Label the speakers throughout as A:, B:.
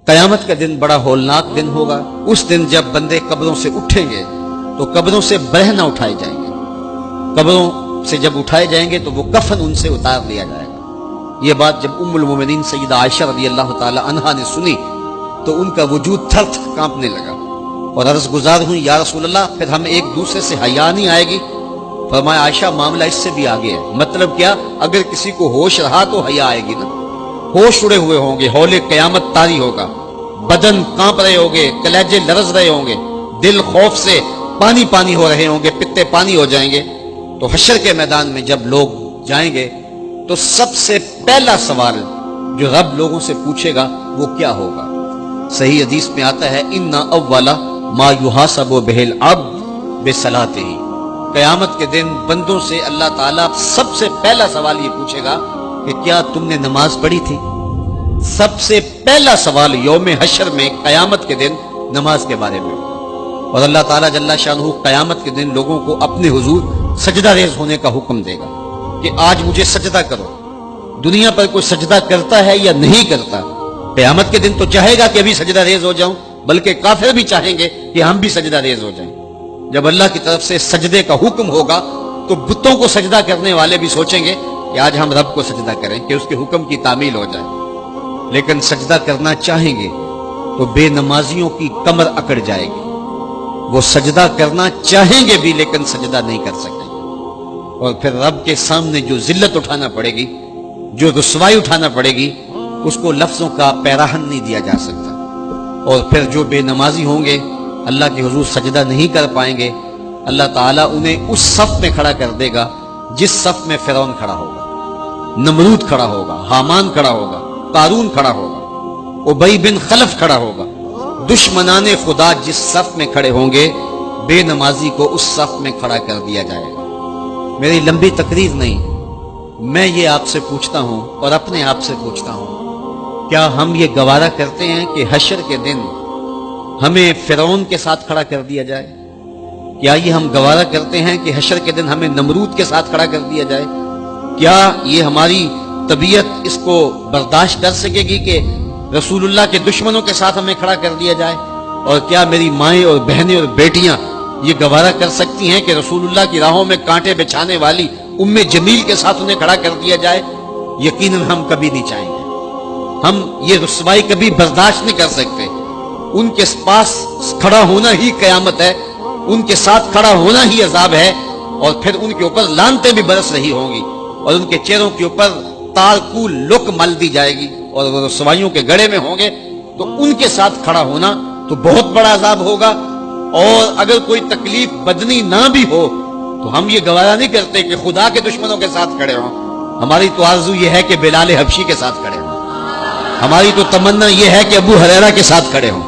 A: قیامت کا دن بڑا ہولناک دن ہوگا۔ اس دن جب بندے قبروں سے اٹھیں گے تو قبروں سے برہنہ اٹھائے جائیں گے، قبروں سے جب اٹھائے جائیں گے تو وہ کفن ان سے اتار لیا جائے گا۔ یہ بات جب ام المومنین سیدہ عائشہ رضی اللہ تعالی عنہا نے سنی تو ان کا وجود تھر تھر کانپنے لگا اور عرض گزار ہوئی، یا رسول اللہ پھر ہم ایک دوسرے سے حیا نہیں آئے گی؟ فرمایا عائشہ معاملہ اس سے بھی آگے ہے۔ مطلب کیا؟ اگر کسی کو ہوش رہا تو حیا آئے گی نا، ہوش اڑے ہوئے ہوں گے، ہول قیامت طاری ہوگا، بدن کانپ رہے ہوں گے، کلیجے لرز رہے ہوں گے، دل خوف سے پانی پانی ہو رہے ہوں گے، پتے پانی ہو جائیں گے، تو حشر کے میدان میں جب لوگ جائیں گے تو سب سے پہلا سوال جو رب لوگوں سے پوچھے گا وہ کیا ہوگا؟ صحیح حدیث میں آتا ہے ان اول ما یحاسب بہ العبد بصلاتہ، قیامت کے دن بندوں سے اللہ تعالیٰ سب سے پہلا سوال یہ پوچھے گا کہ کیا تم نے نماز پڑھی تھی؟ سب سے پہلا سوال یوم حشر میں قیامت کے دن نماز کے بارے میں، اور اللہ تعالیٰ جل شانہ قیامت کے دن لوگوں کو اپنے حضور سجدہ ریز ہونے کا حکم دے گا کہ آج مجھے سجدہ کرو۔ دنیا پر کوئی سجدہ کرتا ہے یا نہیں کرتا؟ قیامت کے دن تو چاہے گا کہ ابھی سجدہ ریز ہو جاؤں، بلکہ کافر بھی چاہیں گے کہ ہم بھی سجدہ ریز ہو جائیں۔ جب اللہ کی طرف سے سجدے کا حکم ہوگا تو بتوں کو سجدہ کرنے والے بھی سوچیں گے کہ آج ہم رب کو سجدہ کریں کہ اس کے حکم کی تعمیل ہو جائے، لیکن سجدہ کرنا چاہیں گے تو بے نمازیوں کی کمر اکڑ جائے گی، وہ سجدہ کرنا چاہیں گے بھی لیکن سجدہ نہیں کر سکیں گے، اور پھر رب کے سامنے جو ذلت اٹھانا پڑے گی، جو رسوائی اٹھانا پڑے گی، اس کو لفظوں کا پیراہن نہیں دیا جا سکتا۔ اور پھر جو بے نمازی ہوں گے اللہ کے حضور سجدہ نہیں کر پائیں گے، اللہ تعالیٰ انہیں اس صف میں کھڑا کر دے گا جس صف میں فرعون کھڑا ہوگا، نمرود کھڑا ہوگا، حامان کھڑا ہوگا، قارون کھڑا ہوگا، ابی بن خلف کھڑا ہوگا۔ دشمنان خدا جس صف میں کھڑے ہوں گے بے نمازی کو اس صف میں کھڑا کر دیا جائے گا۔ میری لمبی تقریر نہیں، میں یہ آپ سے پوچھتا ہوں اور اپنے آپ سے پوچھتا ہوں، کیا ہم یہ گوارا کرتے ہیں کہ حشر کے دن ہمیں فرعون کے ساتھ کھڑا کر دیا جائے؟ کیا یہ ہم گوارا کرتے ہیں کہ حشر کے دن ہمیں نمرود کے ساتھ کھڑا کر دیا جائے؟ کیا یہ ہماری طبیعت اس کو برداشت کر سکے گی کہ رسول اللہ کے دشمنوں کے ساتھ ہمیں کھڑا کر دیا جائے؟ اور کیا میری مائیں اور بہنیں اور بیٹیاں یہ گوارا کر سکتی ہیں کہ رسول اللہ کی راہوں میں کانٹے بچھانے والی ام جمیل کے ساتھ انہیں کھڑا کر دیا جائے؟ یقیناً ہم کبھی نہیں چاہیں گے، ہم یہ رسوائی کبھی برداشت نہیں کر سکتے۔ ان کے پاس کھڑا ہونا ہی قیامت ہے، ان کے ساتھ کھڑا ہونا ہی عذاب ہے، اور پھر ان کے اوپر لعنتیں بھی برس رہی ہوں گی اور ان کے چہروں کے اوپر تارکو لک مل دی جائے گی اور وہ رسوائیوں کے گڑے میں ہوں گے، تو ان کے ساتھ کھڑا ہونا تو بہت بڑا عذاب ہوگا۔ اور اگر کوئی تکلیف بدنی نہ بھی ہو تو ہم یہ گوارا نہیں کرتے کہ خدا کے دشمنوں کے ساتھ کھڑے ہوں۔ ہماری تو آرزو یہ ہے کہ بلال حبشی کے ساتھ کھڑے ہوں، ہماری تو تمنا یہ ہے کہ ابو ہریرہ کے ساتھ کھڑے ہوں،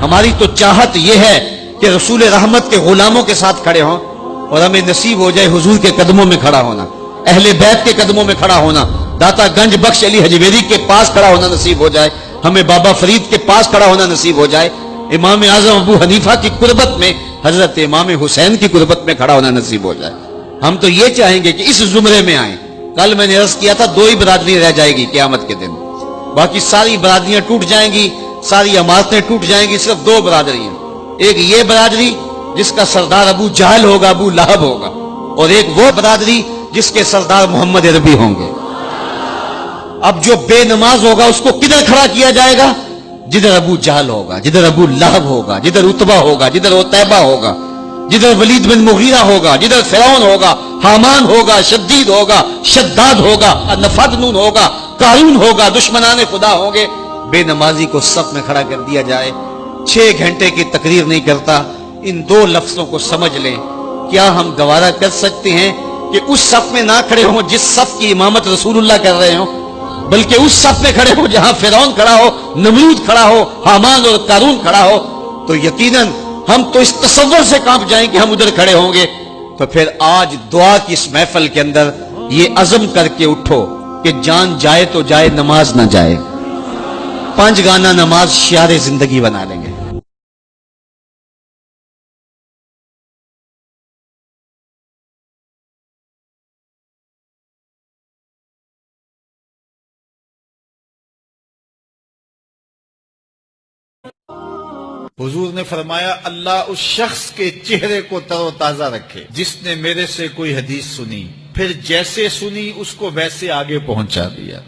A: ہماری تو چاہت یہ ہے کہ رسول رحمت کے غلاموں کے ساتھ کھڑے ہوں، اور ہمیں نصیب ہو جائے حضور کے قدموں میں کھڑا ہونا، اہل بیت کے قدموں میں کھڑا ہونا، داتا گنج بخش علی حجویری کے پاس کھڑا ہونا نصیب ہو جائے، ہمیں بابا فرید کے پاس کھڑا ہونا نصیب ہو جائے، امام اعظم ابو حنیفہ کی قربت میں حضرت امام حسین کی قربت میں کھڑا ہونا نصیب ہو جائے۔ ہم تو یہ چاہیں گے کہ اس زمرے میں آئیں۔ کل میں نے عرض کیا تھا 2 ہی برادری رہ جائے گی قیامت کے دن، باقی ساری برادریاں ٹوٹ جائیں گی، ساری عمارتیں ٹوٹ جائیں گی، صرف 2 برادریاں، ایک یہ برادری جس کا سردار ابو جہل ہوگا، ابو لہب ہوگا، اور ایک وہ برادری جس کے سردار محمد عربی ہوں گے۔ اب جو بے نماز ہوگا اس کو کدھر کھڑا کیا جائے گا؟ جدھر ابو جہل ہوگا، جدھر ابو لہب ہوگا، جدھر عتبہ ہوگا، جدھر عتیبہ ہوگا، جدھر ولید بن مغیرہ ہوگا، جدھر فرعون ہوگا، حامان ہوگا، شدید ہوگا، شداد ہوگا، نفدنون ہوگا، قارون ہوگا، دشمنان خدا ہوں گے۔ بے نمازی کو صف میں کھڑا کر دیا جائے۔ 6 گھنٹے کی تقریر نہیں کرتا، ان 2 لفظوں کو سمجھ لیں۔ کیا ہم گوارا کر سکتے ہیں کہ اس صف میں نہ کھڑے ہوں جس صف کی امامت رسول اللہ کر رہے ہوں، بلکہ اس صف میں کھڑے ہوں جہاں فرعون کھڑا ہو، نمرود کھڑا ہو، حامان اور قارون کھڑا ہو؟ تو یقیناً ہم تو اس تصور سے کانپ جائیں کہ ہم ادھر کھڑے ہوں گے۔ تو پھر آج دعا کی اس محفل کے اندر یہ عزم کر کے اٹھو کہ جان جائے تو جائے، نماز نہ جائے۔ 5 گانا نماز شعار زندگی بنا لیں گے۔
B: حضور نے فرمایا اللہ اس شخص کے چہرے کو تر و تازہ رکھے جس نے میرے سے کوئی حدیث سنی، پھر جیسے سنی اس کو ویسے آگے پہنچا دیا۔